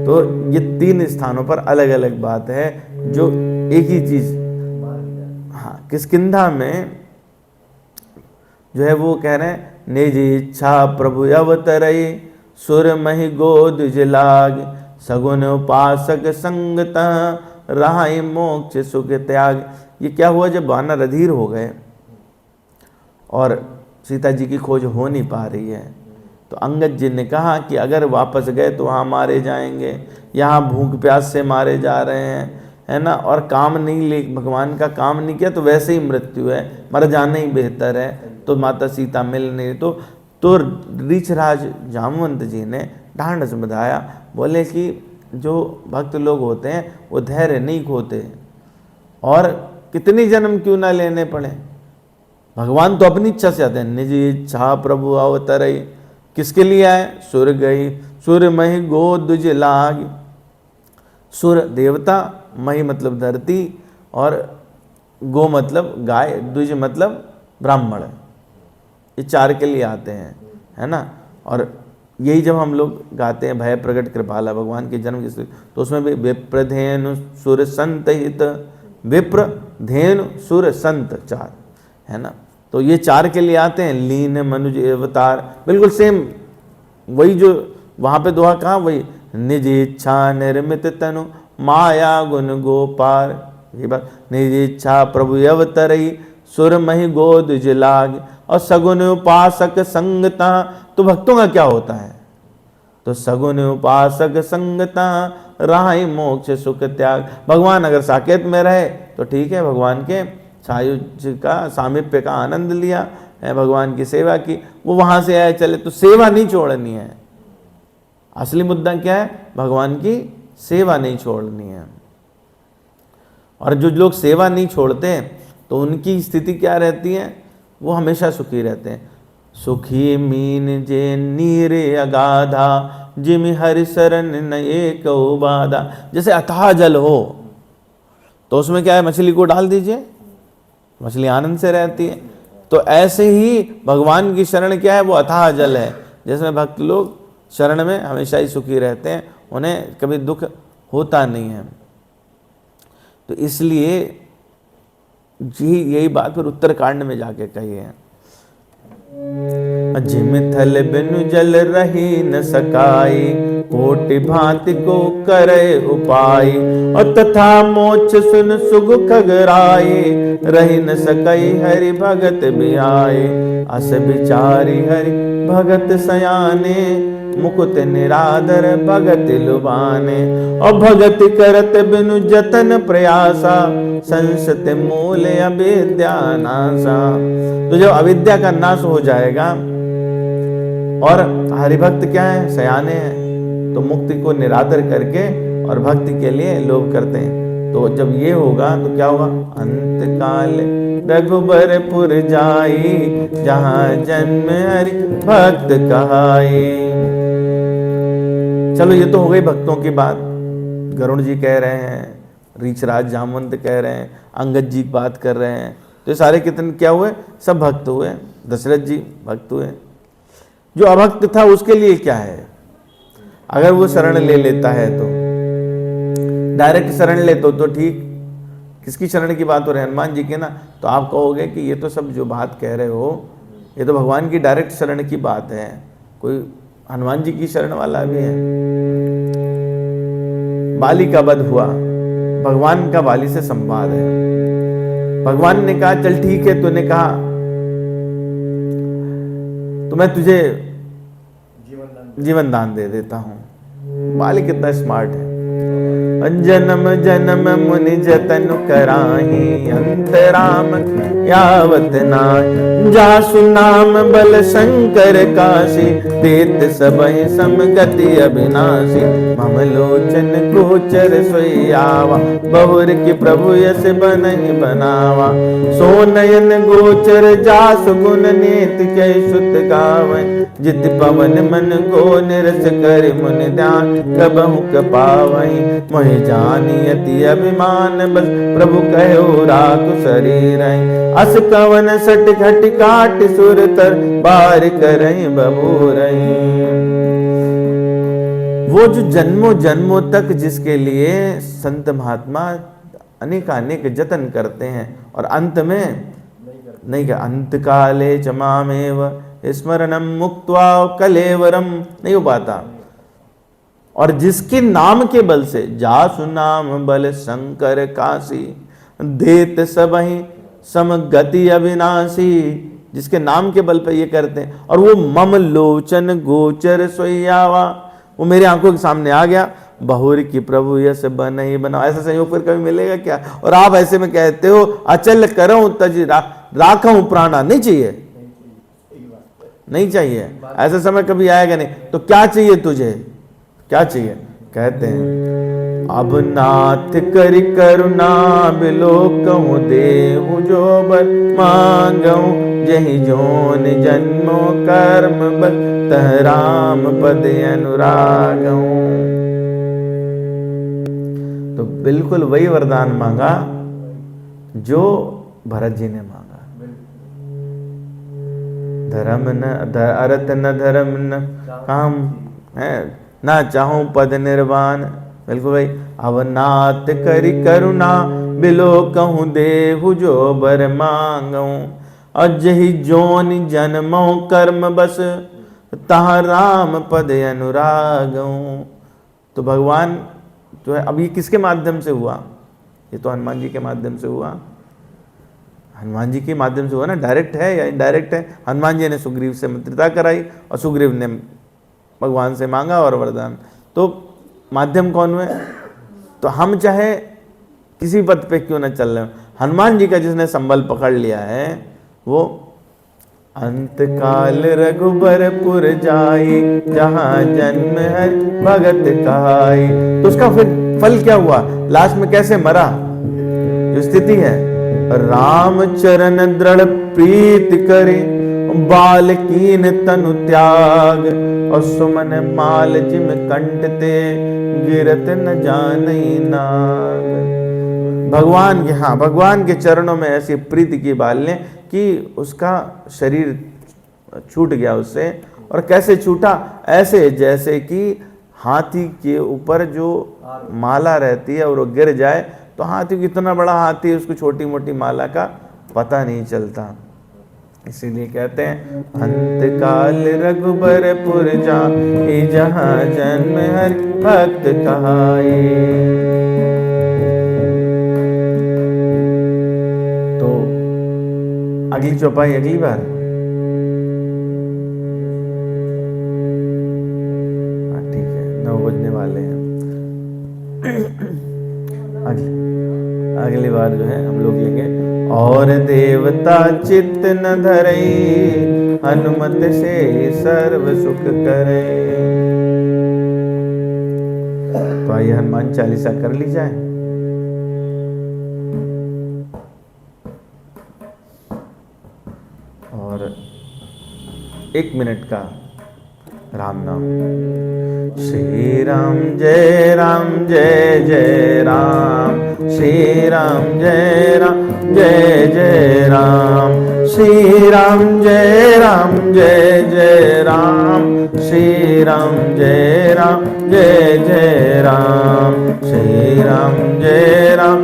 तो ये तीन स्थानों पर अलग अलग बात है, जो एक ही चीज। हाँ, किष्किंधा में जो है वो कह रहे हैं, निज इच्छा प्रभु अवतरई, सुर महि गोद जिलाग, सगुन उपासक संगता, रहाई मोक्ष सुख त्याग। ये क्या हुआ? जब वानर अधीर हो गए और सीता जी की खोज हो नहीं पा रही है, तो अंगद जी ने कहा कि अगर वापस गए तो वहाँ मारे जाएंगे, यहाँ भूख प्यास से मारे जा रहे हैं, है ना, और काम नहीं ले, भगवान का काम नहीं किया तो वैसे ही मृत्यु है, मर जाना ही बेहतर है। तो माता सीता मिल नहीं, तो ऋक्षराज जामवंत जी ने ढांढस बंधाया, बोले कि जो भक्त लोग होते हैं वो धैर्य नहीं खोते, और कितनी जन्म क्यों ना लेने पड़े, भगवान तो अपनी इच्छा से आते हैं। निज इच्छा प्रभु अवतरई, किसके लिए आए? सुर गई सुर महि गोद लाग। सुर देवता, मही मतलब धरती, और गो मतलब गाय, द्विज मतलब ब्राह्मण। ये चार के लिए आते हैं, है ना। और यही जब हम लोग गाते हैं भय प्रकट कृपाला, भगवान के जन्म की, तो उसमें भी विप्र धेनु सुर संत हित, विप्र धेनु सुर संत, चार है ना। तो ये चार के लिए आते हैं। लीन मनुज अवतार, बिल्कुल सेम वही जो वहाँ पे दोहा कहा, वही निज इच्छा निर्मित तनु, माया गुण गोपार। ये बात, निज इच्छा प्रभु अवतरई, सुर महि गोद जिलाग, और सगुन उपासक संगता। तो भक्तों का क्या होता है? तो सगुन उपासक संगता, राहि मोक्ष सुख त्याग। भगवान अगर साकेत में रहे तो ठीक है, भगवान के सायुज्य का सामीप्य का आनंद लिया है, भगवान की सेवा की, वो वहां से आए चले, तो सेवा नहीं छोड़नी है। असली मुद्दा क्या है? भगवान की सेवा नहीं छोड़नी है। और जो लोग सेवा नहीं छोड़ते तो उनकी स्थिति क्या रहती है? वो हमेशा सुखी रहते हैं। सुखी मीन जे नीरे अगाधा, जिमि हरि शरण न एक बाधा। जैसे अथाह जल हो तो उसमें क्या है, मछली को डाल दीजिए, मछली आनंद से रहती है। तो ऐसे ही भगवान की शरण क्या है? वो अथाह जल है, जिसमें भक्त लोग शरण में हमेशा ही सुखी रहते हैं, उन्हें कभी दुख होता नहीं है। तो इसलिए यही बात फिर उत्तरकांड में जाके कही है, जिम थल बिनु जल रही न सकाई, कोटि भांति को करे उपाय, और तथा मोक्ष सुन सुग खगराई, रही न सकई हरि भगत बिहाय। अस बिचारी हरि भगत सयाने, मुकुट निरादर भगत लुभाने। और भगत करत बिनु जतन प्रयासा, संसत मूल अविद्या नासा। तो जब अविद्या का नाश हो जाएगा, और हरिभक्त क्या है, सयाने हैं, तो मुक्ति को निरादर करके और भक्ति के लिए लोभ करते हैं। तो जब ये होगा तो क्या होगा, अंत काल रघुबरपुर जाई, जहां जन्म हरि भक्त कहाई। चलो ये तो हो गई भक्तों की बात। गरुण जी कह रहे हैं, रीछराज जामवंत कह रहे हैं, अंगद जी बात कर रहे हैं। तो ये सारे कितने क्या हुए, सब भक्त हुए। दशरथ जी भक्त हुए। जो अभक्त था उसके लिए क्या है, अगर वो शरण ले लेता है तो डायरेक्ट शरण ले तो ठीक। किसकी शरण की बात हो रही है, हनुमान जी की ना। तो आप कहोगे कि ये तो सब जो बात कह रहे हो ये तो भगवान की डायरेक्ट शरण की बात है, कोई हनुमान जी की शरण वाला भी है। बाली का वध हुआ, भगवान का बाली से संवाद है। भगवान ने कहा चल ठीक है, तूने कहा तो मैं तुझे जीवन दान दे देता हूं। बाली कितना स्मार्ट है। जन्म जन्म मुनि जतन कराही, अंतराम यावत नाहि। जासु नाम बल शंकर काशी, देत सबहि समगति अविनाशी। मम लोचन गोचर सोई आवा, बहुर की प्रभु यस बनहि बनावा। सो नयन गोचर जासु गुण नीति, कै सुत गावै जित पवन मन को निरस कर मुनि ध्यान। कबहु कपावै मोहि जानी अति अभिमान, बस प्रभु कहो राखु शरीर। अस कवन सट घट काट सुर तर, बार करई बबूरई। वो जो जन्मों जन्मों तक जिसके लिए संत महात्मा अनेक जतन करते हैं और अंत में नहीं क्या, अंत काले च मामेव स्मरणम मुक्त्वा कलेवरम नहीं हो पाता। और जिसके नाम के बल से, जासु नाम बल शंकर काशी, देत सबहि समगति अविनाशी। जिसके नाम के बल पे ये करते हैं। और वो मम लोचन गोचर सोई आवा, वो मेरी आंखों के सामने आ गया। बहुर की प्रभु यस बनहि बनावा। ऐसा संयोग फिर कभी मिलेगा क्या? और आप ऐसे में कहते हो अचल करो तज राखूं प्राणा। नहीं चाहिए, नहीं चाहिए। ऐसा समय कभी आएगा नहीं। तो क्या चाहिए तुझे, क्या चाहिए? कहते हैं अब नाथ करि करुणा बिलोकहु, देहु जो बर मांगहु। जहि जोन जन्मो कर्म बल, तह राम पद अनुरागहु। तो बिल्कुल वही वरदान मांगा जो भरत जी ने मांगा। धर्म न अर्थ न धर्म न काम है, ना चाहूं पद निर्वाण। बिल्कुल भाई। अब नाथ करि करुणा बिलोकहु, देहु जो बर मांगहु। अजहि जोनि जन्मो कर्म बस, तहाँ राम पद अनुरागहु। तो भगवान जो है, अब ये किसके माध्यम से हुआ? ये तो हनुमान जी के माध्यम से हुआ। हनुमान जी के माध्यम से हुआ ना, डायरेक्ट है या इनडायरेक्ट है? हनुमान जी ने सुग्रीव से मित्रता कराई और सुग्रीव ने भगवान से मांगा और वरदान। तो माध्यम कौन हुए? तो हम चाहे किसी पथ पे क्यों न चल रहे, हनुमान जी का जिसने संबल पकड़ लिया है वो अंत काल रघुबरपुर जाई, जहां जन्म हरि भगत कहाई। तो उसका फिर फल क्या हुआ? लास्ट में कैसे मरा? जो स्थिति है, राम चरण दृढ़ प्रीत करे, बाल कीन तनु त्याग। और सुमन माल जिम कंठते, गिरत न जानई नाग। भगवान के, हाँ, भगवान के चरणों में ऐसी प्रीति की बालें कि उसका शरीर छूट गया उससे। और कैसे छूटा? ऐसे जैसे कि हाथी के ऊपर जो माला रहती है और वो गिर जाए तो हाथी कितना बड़ा हाथी है, उसको छोटी मोटी माला का पता नहीं चलता। इसीलिए कहते हैं अंत काल रघुबरपुर जाई, जहां जन्म हरि भक्त कहाई। तो अगली चौपाई अगली बार। देवता चित्त न धरई, हनुमत से सर्व सुख करे। तो आइए हनुमान चालीसा कर ली जाए। और 1 मिनट का राम नाम। श्री राम जय जय राम, श्री राम जय जय राम, श्री राम जय जय राम, श्री राम जय जय राम, श्री राम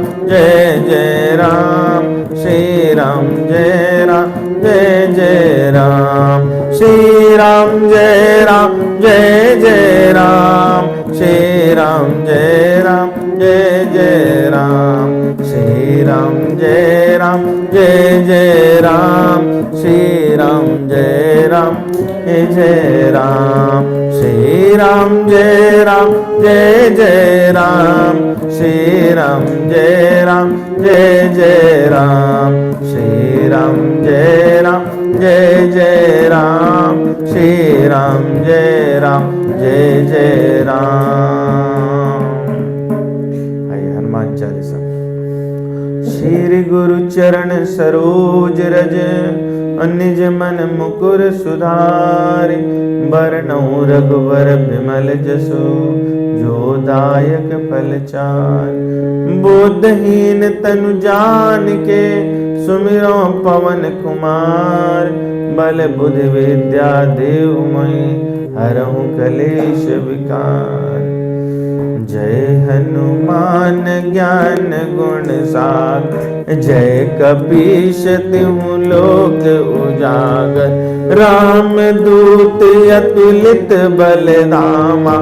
जय जय राम, श्री राम जय जय राम, श्री राम जय जय राम, श्री राम जय जय राम, श्री राम जय जय राम, श्री राम जय जय राम, श्री राम जय जय राम, श्री राम जय जय राम, श्री राम जय जय राम, श्री राम जय जय राम। आइए हनुमान चालीसा। श्री गुरु चरण सरोज रज, निज मन मुकुर सुधारि, बरनउँ रघुवर बिमल जसु, जो दायक फल चार। बुद्धहीन तनु जानिके, सुमिरो पवन कुमार, बल बुद्धि विद्या देहु मोहि, हरहु कलेश विकार। जय हनुमान ज्ञान गुण सागर, जय कपीश तिहु लोक उजागर। राम दूत अतुलित बल धामा,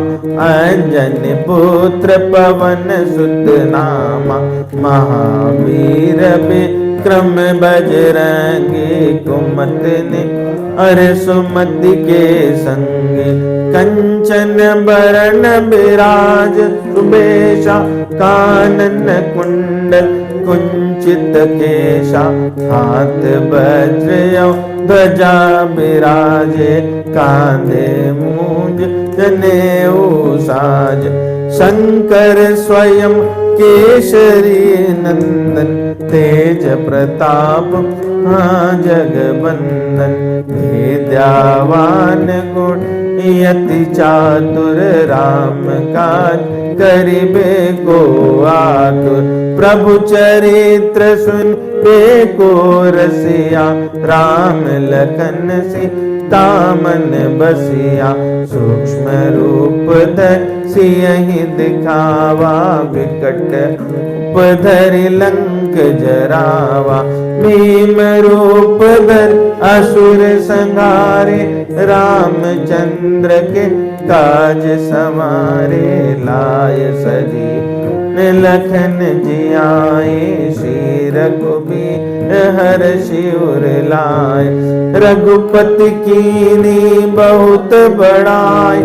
अंजनी पुत्र पवन सुत नामा। महावीर विक्रम बजरंगी, कुमति अरे सुमति के संगी। कंचन बरन बिराज सुबेशा, कानन कुंडल कुंचित केशा। हाथ वज्र ध्वजा बिराजे, कांधे मूंज जनेऊ साज। शंकर स्वयं केसरी नंदन, तेज प्रताप जगवंदन। विद्यावान गुण यति चातुर, राम काज करिबे को आतुर। प्रभु चरित्र सुन को रसिया, राम लखन सीता मन बसिया। सूक्ष्म रूप धरि सियहि दिखावा, विकट धरि लंक जरावा। भीम रूप धरि असुर संहारे, रामचंद्र के काज सवारे। लाय सजी लखन जियाए, श्री रघुबीर हर्षि उर लाए। रघुपति कीनी बहुत बड़ाई,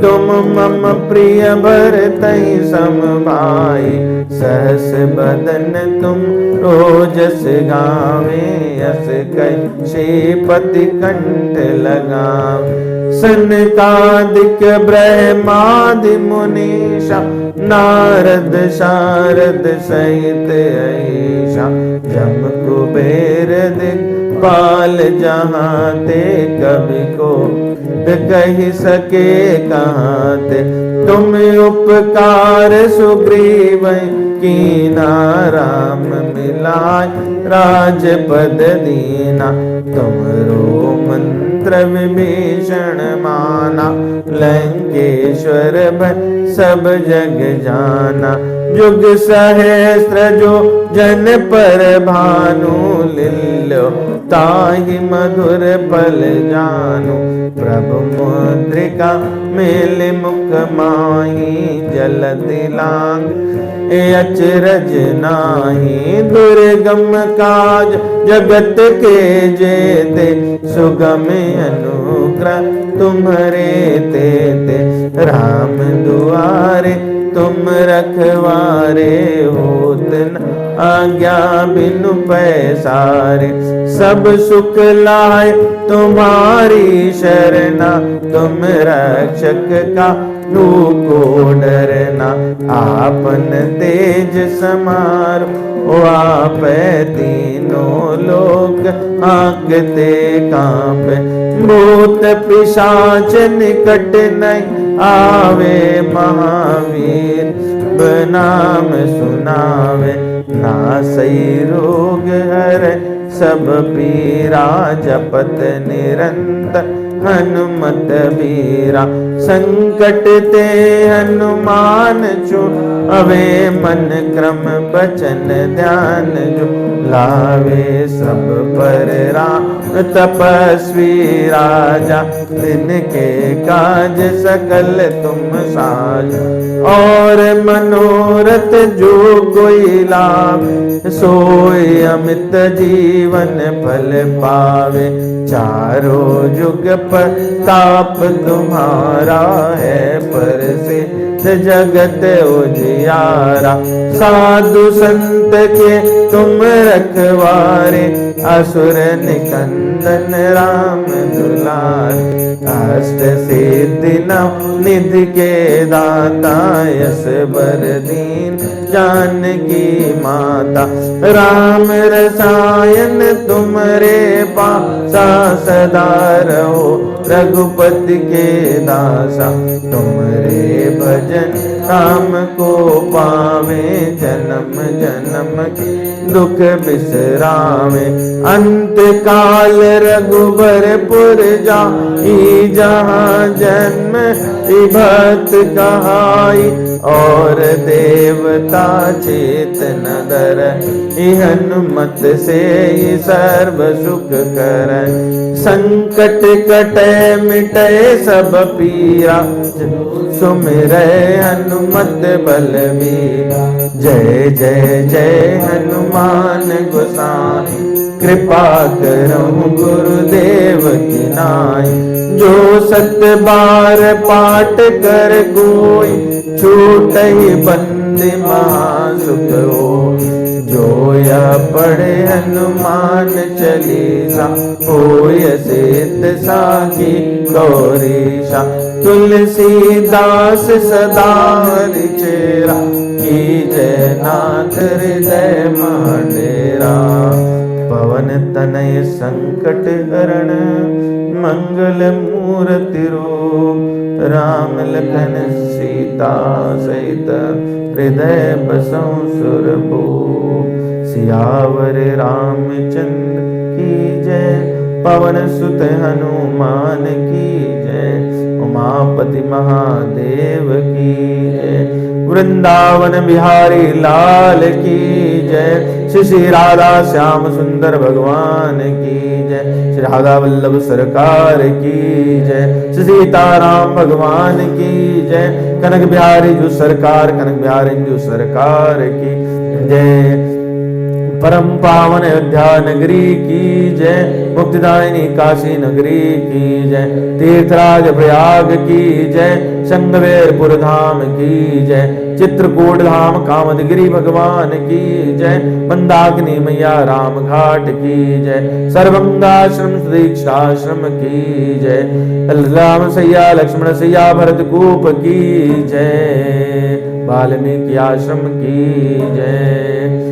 तुम मम प्रिय भरतहि सम भाई। सहस बदन तुम रोजस गावे, यस कहि श्रीपति कंठ लगावे। सनकादिक ब्रह्मादि मुनीषा, नारद शारद सहित ऐसा। जम कुबेर दिक्पाल जहाँ ते, कवि को कहि सके कहाँ ते। तुम उपकार सुग्रीव कीना, राम मिलाय राजपद दीना। तुमरो मंत्र विभीषण माना, लंकेश्वर भय सब जग जाना। जुग सहस्त्र जो जन पर भानु, लील्यो ताहि मधुर पल जानु। प्रभु मुद्रिका मेलि मुख माहि, जलधि लांघ अचरज नाही। दुर्गम काज जगत के जेते, सुगम अनुग्रह तुम्हरे तेते। राम दुआरे तुम रखवारे, होत न आज्ञा बिनु पैसारे। सब सुख लाए तुम्हारी शरणा, तुम रक्षक का को डरना। आपन तेज समार ओ आप तीनों लोक आंकते कांपे। भूत पिशाच निकट नहीं आवे, महावीर नाम सुनावे। नासई रोग हरै सब पीरा, जपत निरंतर हनुमत बीरा। संकट ते हनुमान छुड़ावे, मन क्रम बचन ध्यान जो लावे। सब पर राम तपस्वी राजा, तिनके काज सकल तुम साज। और मनोरथ जो कोई लाभ, सोई अमित जीवन फल पावे। चारों जुग पर ताप तुम्हारा है, पर से जगत उजियारा। साधु संत के तुम रखवारे, असुर निकंदन राम दुलारे। अष्ट सिद्धि नव निधि के दाता, यस बर दीन जानकी माता। राम रसायन तुमरे पासा, सदा रहो रघुपति के दासा। तुमरे भजन राम को पावे, जन्म जन्म के दुख बिसरावे। अंत काल रघुबरपुर जाई, जहाँ जन्म भक्त कहाई। और देवता चेत न डरई, हनुमत से ही सर्व सुख करई। संकट कटे मिटे सब पीरा, सुमिरै हनुमत बलबीरा। जय जय जय हनुमान गोसाई, कृपा करहु गुरुदेव की नाई। जो सत बार पाठ कर कोई, छूटहि बंदी महासुख होई। जो या पढ़े हनुमान चालीसा, होय सिद्ध साखी गौरीशा। तुलसीदास सदा हरि चेरा, कीजय नाथ हृदय माडेरा। पवन तनय संकट हरण, मंगल मूर्ति रूप। राम लखन सीता सहित, हृदय बसौ सुरभूप। सियावर रामचंद्र की जय, पवन सुत हनुमान की जय। उमापति महादेव की जय, वृंदावन बिहारी लाल की जय। श्री राधा श्याम सुंदर भगवान की जय। श्री राधा वल्लभ सरकार की जय। श्री सीताराम भगवान की जय। कनक बिहारी जो सरकार, कनक बिहारी जो सरकार की जय। परम पावन अयोध्या नगरी की जय। मुक्तिदायिनी काशी नगरी की जय। तीर्थराज प्रयाग की जय। संगवेरपुर धाम की जय। चित्रकूट धाम कामदगिरी भगवान की जय। मंदाकिनी मैया राम घाट की जय। सर्वंगाश्रम सुदीक्षाश्रम की जय। राम सैया लक्ष्मण सैया भरत कूप की जय। वाल्मीकि आश्रम की जय।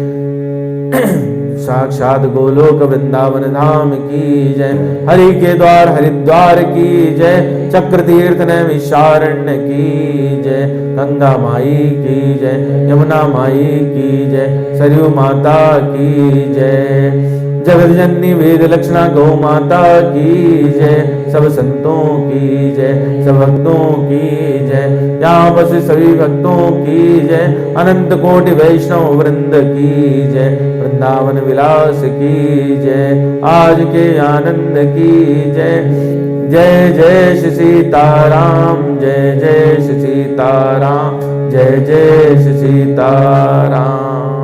साक्षात गोलोक वृंदावन धाम की जय। हरि के द्वार हरिद्वार की जय। चक्र तीर्थ नैमिषारण्य की जय। गंगा माई की जय। यमुना माई की जय। सरयू माता की जय। जगत जननी वेद लक्षणा गौ माता की जय। सब संतों की जय। सब भक्तों की जय। यहाँ बस सभी भक्तों की जय। अनंत कोटि वैष्णव वृंद की जय। वृंदावन विलास की जय। आज के आनंद की जय। जय जय श्री सीताराम, जय जय श्री सीताराम, जय जय श्री सीताराम।